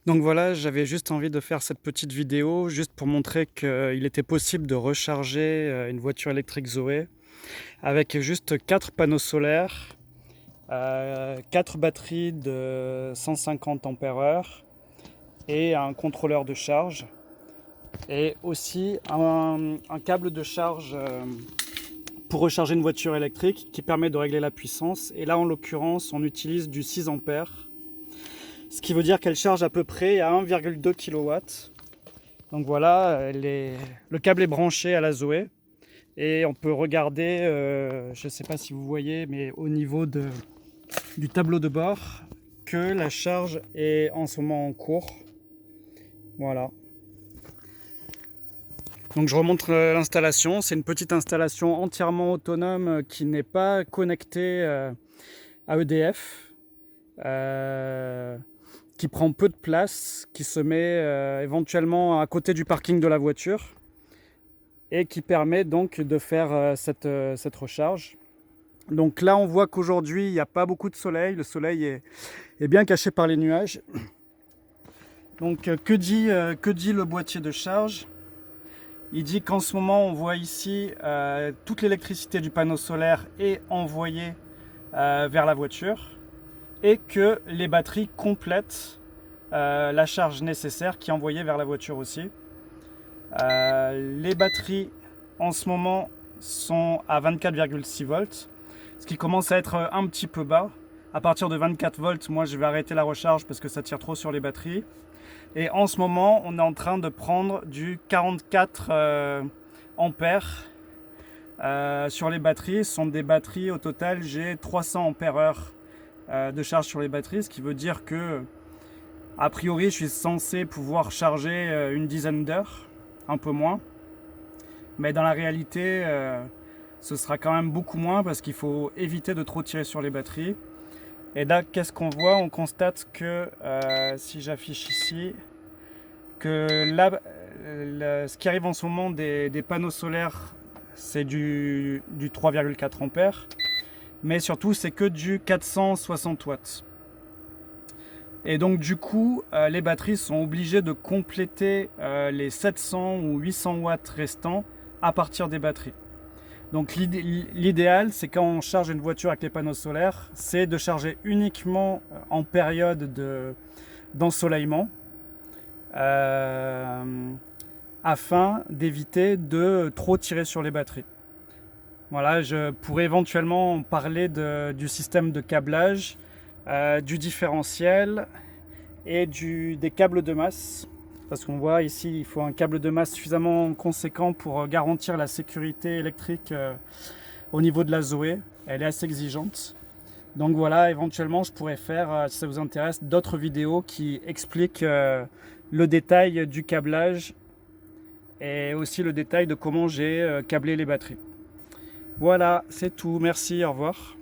Donc voilà, j'avais juste envie de faire cette petite vidéo, juste pour montrer qu'il était possible de recharger une voiture électrique Zoé avec juste 4 panneaux solaires, 4 batteries de 150 ampères-heure et un contrôleur de charge et aussi un câble de charge pour recharger une voiture électrique qui permet de régler la puissance. Et là, en l'occurrence, on utilise du 6 ampères, ce qui veut dire qu'elle charge à peu près à 1,2 kW. Donc voilà, le câble est branché à la Zoé et on peut regarder, je ne sais pas si vous voyez, mais au niveau du tableau de bord, que la charge est en ce moment en cours. Voilà. Donc je remonte l'installation. C'est une petite installation entièrement autonome qui n'est pas connectée à EDF. Qui prend peu de place, qui se met éventuellement à côté du parking de la voiture et qui permet donc de faire cette recharge. Donc là, on voit qu'aujourd'hui, il n'y a pas beaucoup de soleil. Le soleil est bien caché par les nuages. Donc que dit le boîtier de charge? Il dit qu'en ce moment, on voit ici toute l'électricité du panneau solaire est envoyée vers la voiture et que les batteries complètent la charge nécessaire qui est envoyée vers la voiture aussi. Les batteries en ce moment sont à 24,6 volts, ce qui commence à être un petit peu bas. À partir de 24 volts, moi je vais arrêter la recharge parce que ça tire trop sur les batteries. Et en ce moment, on est en train de prendre du 44 ampères sur les batteries. Ce sont des batteries, au total, j'ai 300 ampères-heure de charge sur les batteries, ce qui veut dire que, a priori, je suis censé pouvoir charger une dizaine d'heures, un peu moins. Mais dans la réalité, ce sera quand même beaucoup moins parce qu'il faut éviter de trop tirer sur les batteries. Et là, qu'est-ce qu'on voit? On constate que, si j'affiche ici, que là, ce qui arrive en ce moment des panneaux solaires, c'est du 3,4 ampères. Mais surtout, c'est que du 460 watts. Et donc du coup, les batteries sont obligées de compléter les 700 ou 800 watts restants à partir des batteries. Donc l'idéal, c'est quand on charge une voiture avec les panneaux solaires, c'est de charger uniquement en période d'ensoleillement afin d'éviter de trop tirer sur les batteries. Voilà, je pourrais éventuellement parler du système de câblage, du différentiel et des câbles de masse. Parce qu'on voit ici, il faut un câble de masse suffisamment conséquent pour garantir la sécurité électrique au niveau de la Zoé. Elle est assez exigeante. Donc voilà, éventuellement, je pourrais faire, si ça vous intéresse, d'autres vidéos qui expliquent le détail du câblage et aussi le détail de comment j'ai câblé les batteries. Voilà, c'est tout. Merci, au revoir.